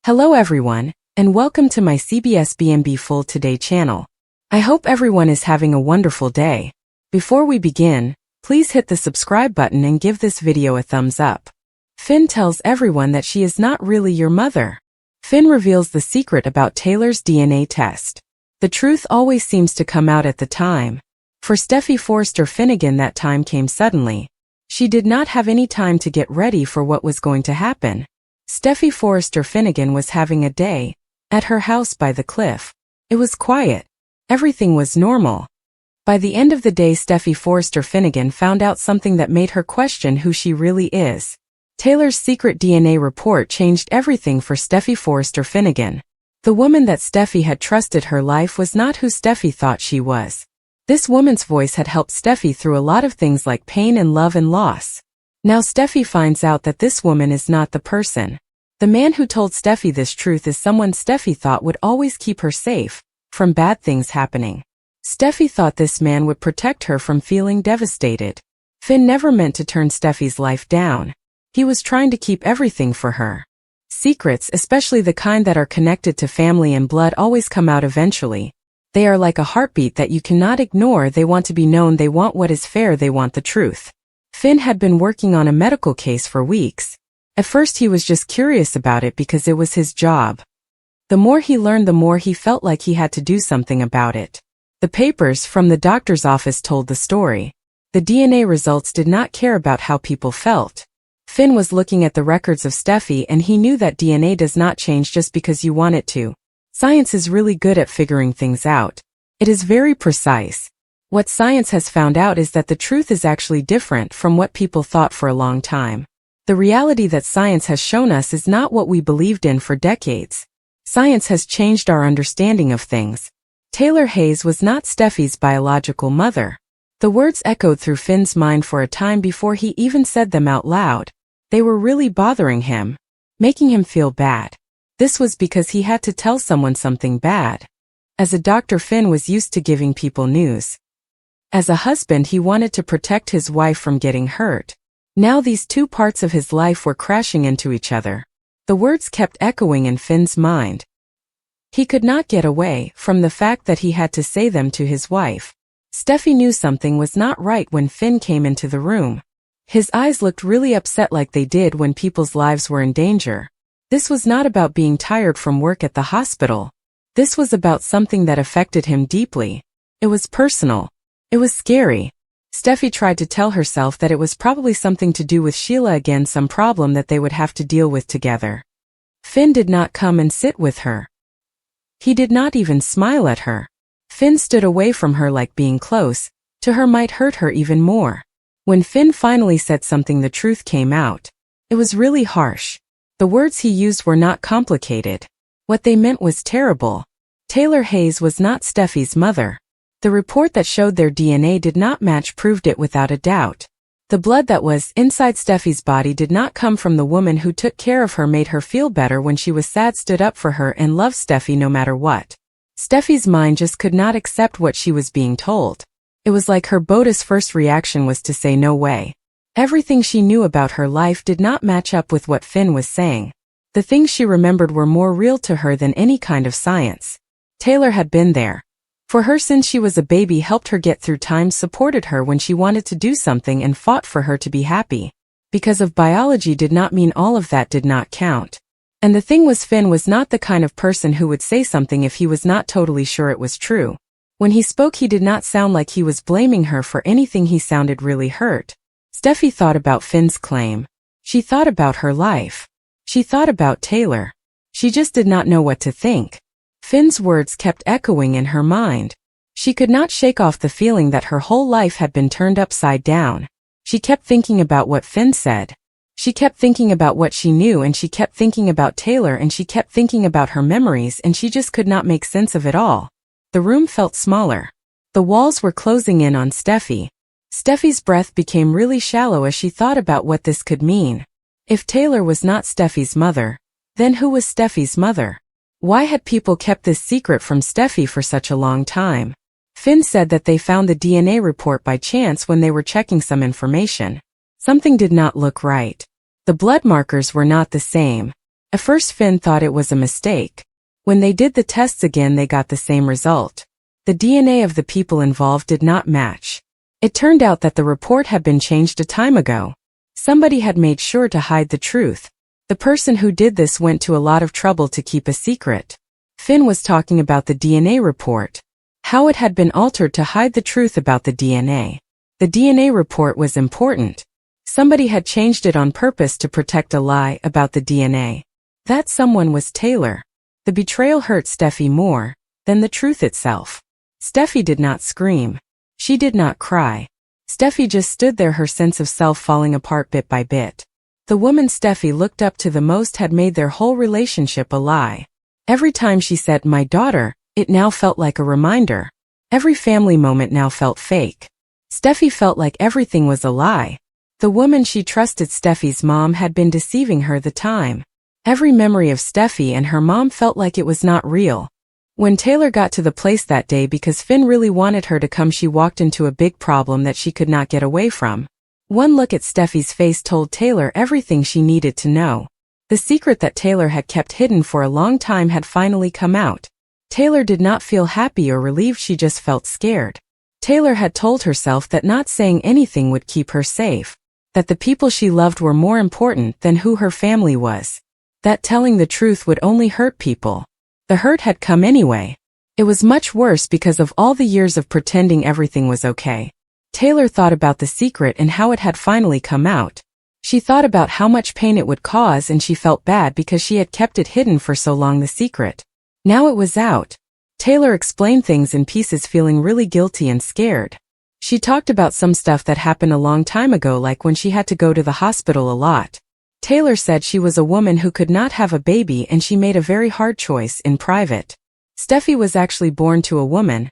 Hello everyone, and welcome to my CBS BNB Full Today channel. I hope everyone is having a wonderful day. Before we begin, please hit the subscribe button and give this video a thumbs up. Finn tells everyone that she is not really your mother. Finn reveals the secret about Taylor's DNA test. The truth always seems to come out at the time. For Steffy Forrester Finnegan, that time came suddenly. She did not have any time to get ready for what was going to happen. Steffy Forrester Finnegan was having a day at her house by the cliff. It was quiet. Everything was normal. By the end of the day, Steffy Forrester Finnegan found out something that made her question who she really is. Taylor's secret DNA report changed everything for Steffy Forrester Finnegan. The woman that Steffy had trusted her life was not who Steffy thought she was. This woman's voice had helped Steffy through a lot of things like pain and love and loss. Now Steffy finds out that this woman is not the person. The man who told Steffy this truth is someone Steffy thought would always keep her safe from bad things happening. Steffy thought this man would protect her from feeling devastated. Finn never meant to turn Steffy's life down. He was trying to keep everything for her. Secrets, especially the kind that are connected to family and blood, always come out eventually. They are like a heartbeat that you cannot ignore. They want to be known. They want what is fair. They want the truth. Finn had been working on a medical case for weeks. At first he was just curious about it because it was his job. The more he learned, the more he felt like he had to do something about it. The papers from the doctor's office told the story. The DNA results did not care about how people felt. Finn was looking at the records of Steffy and he knew that DNA does not change just because you want it to. Science is really good at figuring things out. It is very precise. What science has found out is that the truth is actually different from what people thought for a long time. The reality that science has shown us is not what we believed in for decades. Science has changed our understanding of things. Taylor Hayes was not Steffy's biological mother. The words echoed through Finn's mind for a time before he even said them out loud. They were really bothering him, making him feel bad. This was because he had to tell someone something bad. As a doctor, Finn was used to giving people news. As a husband, he wanted to protect his wife from getting hurt. Now these two parts of his life were crashing into each other. The words kept echoing in Finn's mind. He could not get away from the fact that he had to say them to his wife. Steffy knew something was not right when Finn came into the room. His eyes looked really upset, like they did when people's lives were in danger. This was not about being tired from work at the hospital. This was about something that affected him deeply. It was personal. It was scary. Steffy tried to tell herself that it was probably something to do with Sheila again, some problem that they would have to deal with together. Finn did not come and sit with her. He did not even smile at her. Finn stood away from her, like being close to her might hurt her even more. When Finn finally said something, the truth came out. It was really harsh. The words he used were not complicated. What they meant was terrible. Taylor Hayes was not Steffy's mother. The report that showed their DNA did not match proved it without a doubt. The blood that was inside Steffy's body did not come from the woman who took care of her, made her feel better when she was sad, stood up for her, and loved Steffy no matter what. Steffy's mind just could not accept what she was being told. It was like her body's first reaction was to say no way. Everything she knew about her life did not match up with what Finn was saying. The things she remembered were more real to her than any kind of science. Taylor had been there for her since she was a baby, helped her get through times, supported her when she wanted to do something, and fought for her to be happy. Because of biology did not mean all of that did not count. And the thing was, Finn was not the kind of person who would say something if he was not totally sure it was true. When he spoke, he did not sound like he was blaming her for anything. He sounded really hurt. Steffy thought about Finn's claim. She thought about her life. She thought about Taylor. She just did not know what to think. Finn's words kept echoing in her mind. She could not shake off the feeling that her whole life had been turned upside down. She kept thinking about what Finn said. She kept thinking about what she knew, and she kept thinking about Taylor, and she kept thinking about her memories, and she just could not make sense of it all. The room felt smaller. The walls were closing in on Steffy. Steffy's breath became really shallow as she thought about what this could mean. If Taylor was not Steffy's mother, then who was Steffy's mother? Why had people kept this secret from Steffy for such a long time? Finn said that they found the DNA report by chance when they were checking some information. Something did not look right. The blood markers were not the same. At first Finn thought it was a mistake. When they did the tests again they got the same result. The DNA of the people involved did not match. It turned out that the report had been changed a time ago. Somebody had made sure to hide the truth. The person who did this went to a lot of trouble to keep a secret. Finn was talking about the DNA report. How it had been altered to hide the truth about the DNA. The DNA report was important. Somebody had changed it on purpose to protect a lie about the DNA. That someone was Taylor. The betrayal hurt Steffy more than the truth itself. Steffy did not scream. She did not cry. Steffy just stood there, her sense of self falling apart bit by bit. The woman Steffy looked up to the most had made their whole relationship a lie. Every time she said, "my daughter," it now felt like a reminder. Every family moment now felt fake. Steffy felt like everything was a lie. The woman she trusted, Steffy's mom, had been deceiving her the time. Every memory of Steffy and her mom felt like it was not real. When Taylor got to the place that day because Finn really wanted her to come, she walked into a big problem that she could not get away from. One look at Steffy's face told Taylor everything she needed to know. The secret that Taylor had kept hidden for a long time had finally come out. Taylor did not feel happy or relieved, she just felt scared. Taylor had told herself that not saying anything would keep her safe. That the people she loved were more important than who her family was. That telling the truth would only hurt people. The hurt had come anyway. It was much worse because of all the years of pretending everything was okay. Taylor thought about the secret and how it had finally come out. She thought about how much pain it would cause and she felt bad because she had kept it hidden for so long, the secret. Now it was out. Taylor explained things in pieces, feeling really guilty and scared. She talked about some stuff that happened a long time ago, like when she had to go to the hospital a lot. Taylor said she was a woman who could not have a baby and she made a very hard choice in private. Steffy was actually born to a woman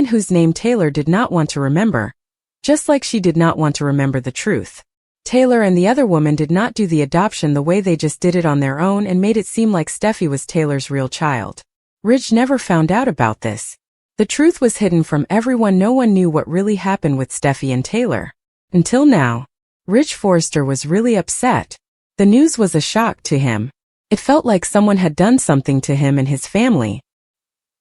whose name Taylor did not want to remember, just like she did not want to remember the truth. Taylor and the other woman did not do the adoption the way, they just did it on their own and made it seem like Steffy was Taylor's real child. Ridge never found out about this. The truth was hidden from everyone. No one knew what really happened with Steffy and Taylor. Until now. Ridge Forrester was really upset. The news was a shock to him. It felt like someone had done something to him and his family.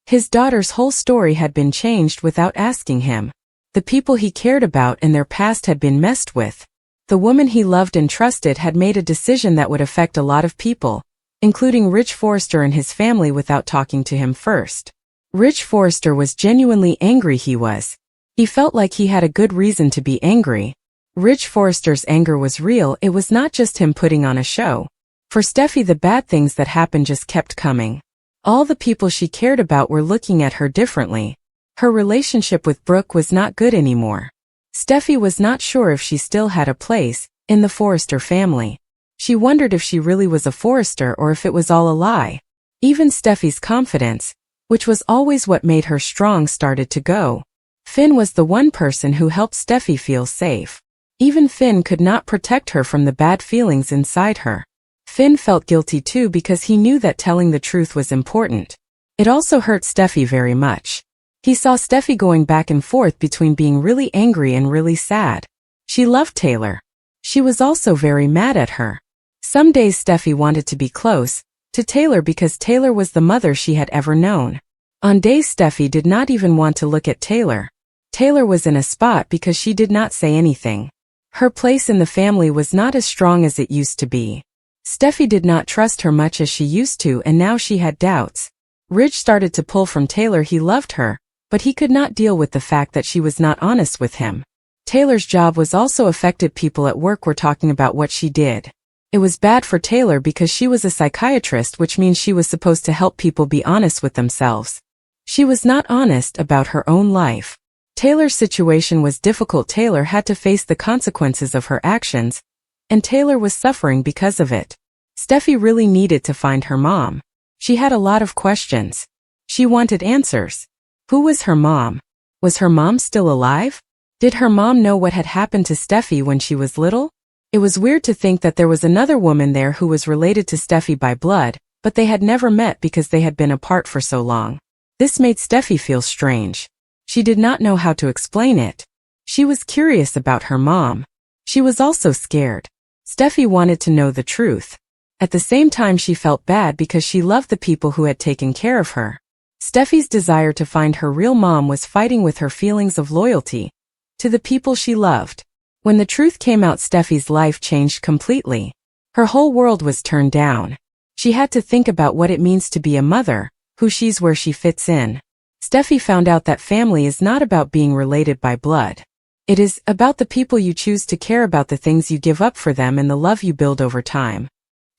His daughter's whole story had been changed without asking him. The people he cared about and their past had been messed with. The woman he loved and trusted had made a decision that would affect a lot of people, including Ridge Forrester and his family, without talking to him first. Ridge Forrester was genuinely angry. He felt like he had a good reason to be angry. Ridge Forrester's anger was real. It was not just him putting on a show. For Steffy, the bad things that happened just kept coming. All the people she cared about were looking at her differently. Her relationship with Brooke was not good anymore. Steffy was not sure if she still had a place in the Forrester family. She wondered if she really was a Forrester or if it was all a lie. Even Steffy's confidence, which was always what made her strong, started to go. Finn was the one person who helped Steffy feel safe. Even Finn could not protect her from the bad feelings inside her. Finn felt guilty too because he knew that telling the truth was important. It also hurt Steffy very much. He saw Steffy going back and forth between being really angry and really sad. She loved Taylor. She was also very mad at her. Some days Steffy wanted to be close to Taylor because Taylor was the mother she had ever known. On days Steffy did not even want to look at Taylor. Taylor was in a spot because she did not say anything. Her place in the family was not as strong as it used to be. Steffy did not trust her much as she used to, and now she had doubts. Ridge started to pull from Taylor. He loved her, but he could not deal with the fact that she was not honest with him. Taylor's job was also affected. People at work were talking about what she did. It was bad for Taylor because she was a psychiatrist, which means she was supposed to help people be honest with themselves. She was not honest about her own life. Taylor's situation was difficult. Taylor had to face the consequences of her actions, and Taylor was suffering because of it. Steffy really needed to find her mom. She had a lot of questions. She wanted answers. Who was her mom? Was her mom still alive? Did her mom know what had happened to Steffy when she was little? It was weird to think that there was another woman there who was related to Steffy by blood, but they had never met because they had been apart for so long. This made Steffy feel strange. She did not know how to explain it. She was curious about her mom. She was also scared. Steffy wanted to know the truth. At the same time she felt bad because she loved the people who had taken care of her. Steffy's desire to find her real mom was fighting with her feelings of loyalty to the people she loved. When the truth came out, Steffy's life changed completely. Her whole world was turned down. She had to think about what it means to be a mother, who she's where she fits in. Steffy found out that family is not about being related by blood. It is about the people you choose to care about, the things you give up for them, and the love you build over time.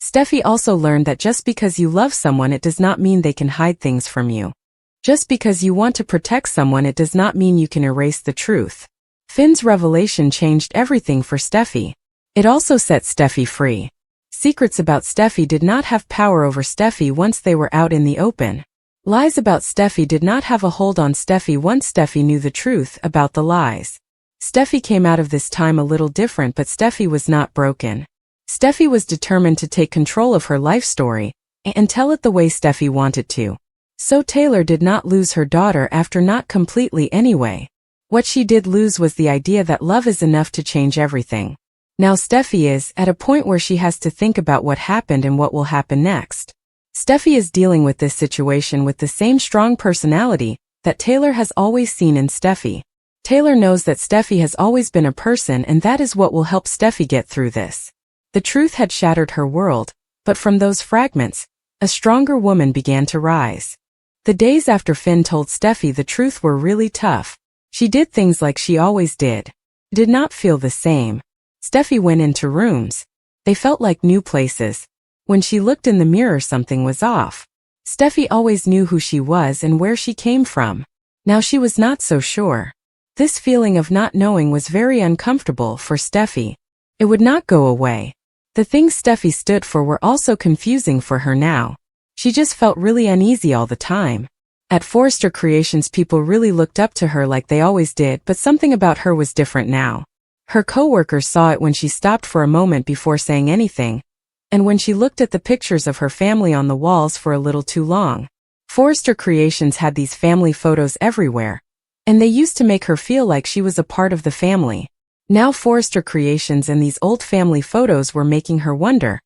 Steffy also learned that just because you love someone, it does not mean they can hide things from you. Just because you want to protect someone, it does not mean you can erase the truth. Finn's revelation changed everything for Steffy. It also set Steffy free. Secrets about Steffy did not have power over Steffy once they were out in the open. Lies about Steffy did not have a hold on Steffy once Steffy knew the truth about the lies. Steffy came out of this time a little different, but Steffy was not broken. Steffy was determined to take control of her life story and tell it the way Steffy wanted to. So Taylor did not lose her daughter, after not completely anyway. What she did lose was the idea that love is enough to change everything. Now Steffy is at a point where she has to think about what happened and what will happen next. Steffy is dealing with this situation with the same strong personality that Taylor has always seen in Steffy. Taylor knows that Steffy has always been a person, and that is what will help Steffy get through this. The truth had shattered her world, but from those fragments, a stronger woman began to rise. The days after Finn told Steffy the truth were really tough. She did things like she always did. Did not feel the same. Steffy went into rooms. They felt like new places. When she looked in the mirror, something was off. Steffy always knew who she was and where she came from. Now she was not so sure. This feeling of not knowing was very uncomfortable for Steffy. It would not go away. The things Steffy stood for were also confusing for her now. She just felt really uneasy all the time. At Forrester Creations, people really looked up to her like they always did, but something about her was different now. Her coworkers saw it when she stopped for a moment before saying anything, and when she looked at the pictures of her family on the walls for a little too long. Forrester Creations had these family photos everywhere, and they used to make her feel like she was a part of the family. Now Forrester Creations and these old family photos were making her wonder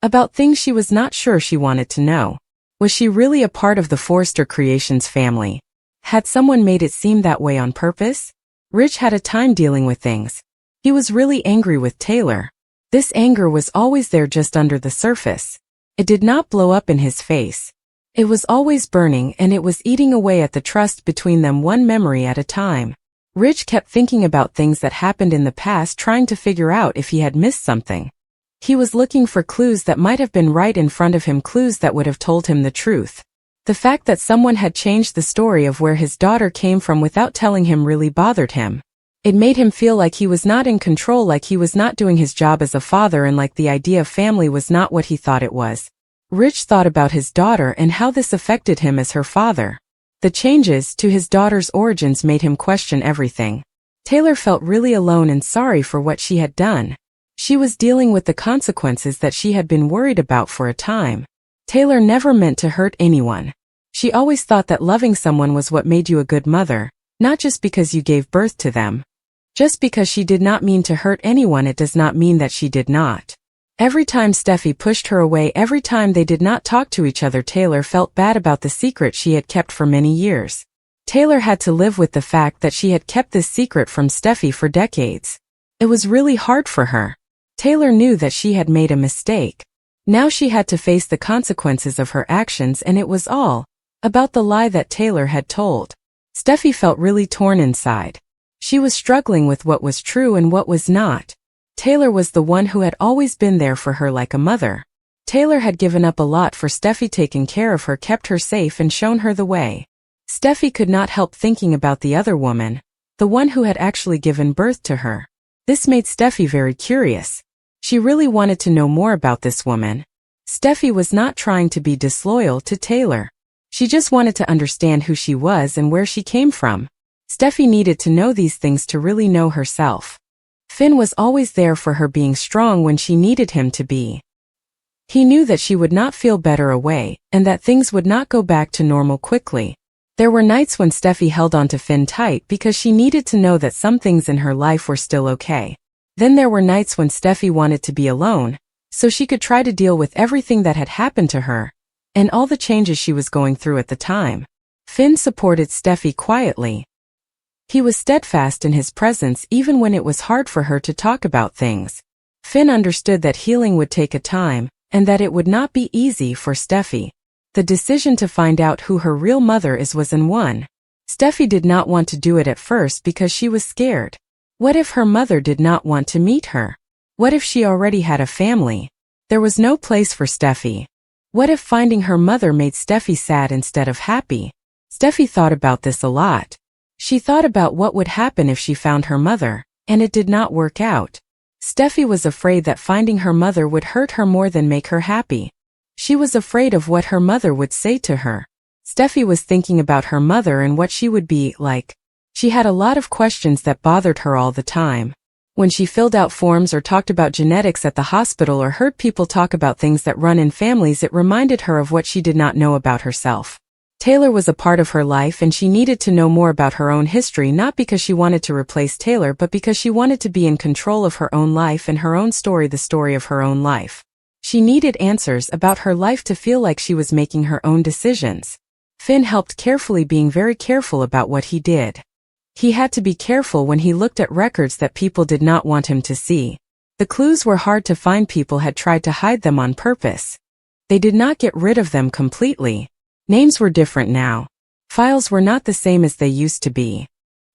about things she was not sure she wanted to know. Was she really a part of the Forrester Creations family? Had someone made it seem that way on purpose? Rich had a time dealing with things. He was really angry with Taylor. This anger was always there, just under the surface. It did not blow up in his face. It was always burning, and it was eating away at the trust between them, one memory at a time. Rich kept thinking about things that happened in the past, trying to figure out if he had missed something. He was looking for clues that might have been right in front of him, clues that would have told him the truth. The fact that someone had changed the story of where his daughter came from without telling him really bothered him. It made him feel like he was not in control, like he was not doing his job as a father, and like the idea of family was not what he thought it was. Rich thought about his daughter and how this affected him as her father. The changes to his daughter's origins made him question everything. Taylor felt really alone and sorry for what she had done. She was dealing with the consequences that she had been worried about for a time. Taylor never meant to hurt anyone. She always thought that loving someone was what made you a good mother, not just because you gave birth to them. Just because she did not mean to hurt anyone, it does not mean that she did not. Every time Steffy pushed her away, every time they did not talk to each other, Taylor felt bad about the secret she had kept for many years. Taylor had to live with the fact that she had kept this secret from Steffy for decades. It was really hard for her. Taylor knew that she had made a mistake. Now she had to face the consequences of her actions, and it was all about the lie that Taylor had told. Steffy felt really torn inside. She was struggling with what was true and what was not. Taylor was the one who had always been there for her like a mother. Taylor had given up a lot for Steffy, taken care of her, kept her safe, and shown her the way. Steffy could not help thinking about the other woman, the one who had actually given birth to her. This made Steffy very curious. She really wanted to know more about this woman. Steffy was not trying to be disloyal to Taylor. She just wanted to understand who she was and where she came from. Steffy needed to know these things to really know herself. Finn was always there for her, being strong when she needed him to be. He knew that she would not feel better away, and that things would not go back to normal quickly. There were nights when Steffy held on to Finn tight because she needed to know that some things in her life were still okay. Then there were nights when Steffy wanted to be alone, so she could try to deal with everything that had happened to her, and all the changes she was going through at the time. Finn supported Steffy quietly. He was steadfast in his presence even when it was hard for her to talk about things. Finn understood that healing would take a time, and that it would not be easy for Steffy. The decision to find out who her real mother is was in one. Steffy did not want to do it at first because she was scared. What if her mother did not want to meet her? What if she already had a family? There was no place for Steffy. What if finding her mother made Steffy sad instead of happy? Steffy thought about this a lot. She thought about what would happen if she found her mother, and it did not work out. Steffy was afraid that finding her mother would hurt her more than make her happy. She was afraid of what her mother would say to her. Steffy was thinking about her mother and what she would be like. She had a lot of questions that bothered her all the time. When she filled out forms or talked about genetics at the hospital or heard people talk about things that run in families, it reminded her of what she did not know about herself. Taylor was a part of her life and she needed to know more about her own history, not because she wanted to replace Taylor but because she wanted to be in control of her own life and her own story, the story of her own life. She needed answers about her life to feel like she was making her own decisions. Finn helped carefully, being very careful about what he did. He had to be careful when he looked at records that people did not want him to see. The clues were hard to find. People had tried to hide them on purpose. They did not get rid of them completely. Names were different now. Files were not the same as they used to be.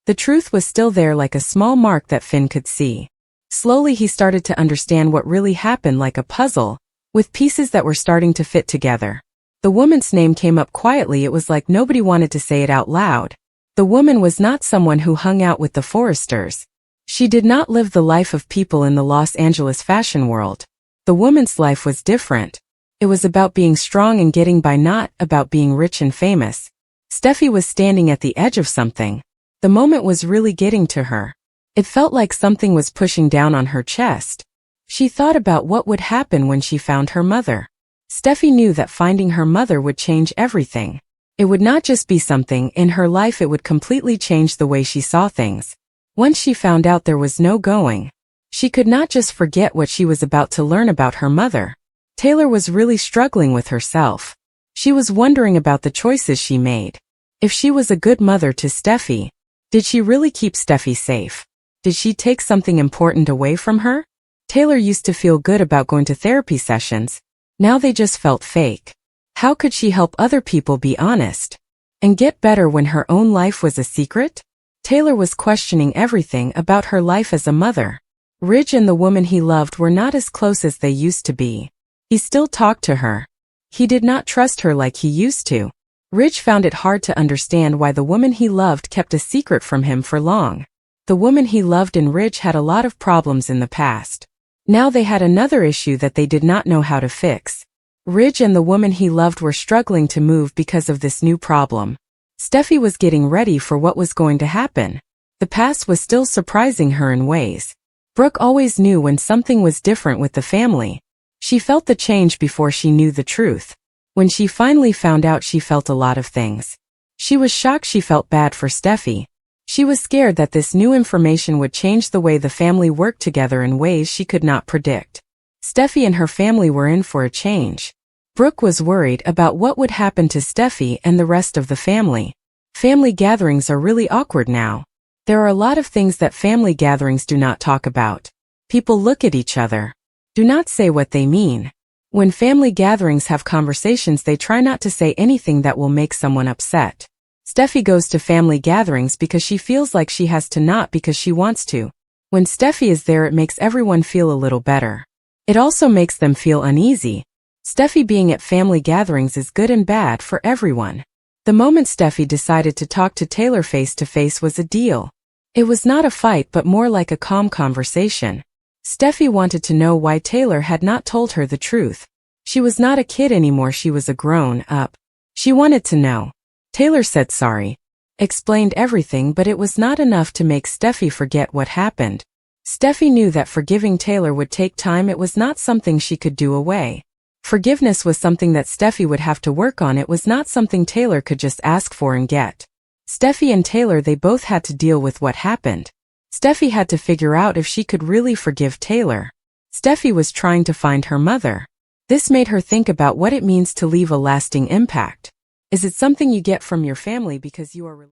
The truth was still there, like a small mark that Finn could see. Slowly he started to understand what really happened, like a puzzle, with pieces that were starting to fit together. The woman's name came up quietly. It was like nobody wanted to say it out loud. The woman was not someone who hung out with the Forresters. She did not live the life of people in the Los Angeles fashion world. The woman's life was different. It was about being strong and getting by, not about being rich and famous. Steffy was standing at the edge of something. The moment was really getting to her. It felt like something was pushing down on her chest. She thought about what would happen when she found her mother. Steffy knew that finding her mother would change everything. It would not just be something in her life, it would completely change the way she saw things. Once she found out, there was no going. She could not just forget what she was about to learn about her mother. Taylor was really struggling with herself. She was wondering about the choices she made. If she was a good mother to Steffy, did she really keep Steffy safe? Did she take something important away from her? Taylor used to feel good about going to therapy sessions. Now they just felt fake. How could she help other people be honest and get better when her own life was a secret? Taylor was questioning everything about her life as a mother. Ridge and the woman he loved were not as close as they used to be. He still talked to her. He did not trust her like he used to. Ridge found it hard to understand why the woman he loved kept a secret from him for long. The woman he loved and Ridge had a lot of problems in the past. Now they had another issue that they did not know how to fix. Ridge and the woman he loved were struggling to move because of this new problem. Steffy was getting ready for what was going to happen. The past was still surprising her in ways. Brooke always knew when something was different with the family. She felt the change before she knew the truth. When she finally found out, she felt a lot of things. She was shocked. She felt bad for Steffy. She was scared that this new information would change the way the family worked together in ways she could not predict. Steffy and her family were in for a change. Brooke was worried about what would happen to Steffy and the rest of the family. Family gatherings are really awkward now. There are a lot of things that family gatherings do not talk about. People look at each other. Do not say what they mean. When family gatherings have conversations, they try not to say anything that will make someone upset. Steffy goes to family gatherings because she feels like she has to, not because she wants to. When Steffy is there, it makes everyone feel a little better. It also makes them feel uneasy. Steffy being at family gatherings is good and bad for everyone. The moment Steffy decided to talk to Taylor face to face was a deal. It was not a fight but more like a calm conversation. Steffy wanted to know why Taylor had not told her the truth. She was not a kid anymore, she was a grown-up. She wanted to know. Taylor said sorry, explained everything, but it was not enough to make Steffy forget what happened. Steffy knew that forgiving Taylor would take time. It was not something she could do away. Forgiveness was something that Steffy would have to work on. It was not something Taylor could just ask for and get. Steffy and Taylor, they both had to deal with what happened. Steffy had to figure out if she could really forgive Taylor. Steffi was trying to find her mother. This made her think about what it means to leave a lasting impact. Is it something you get from your family because you are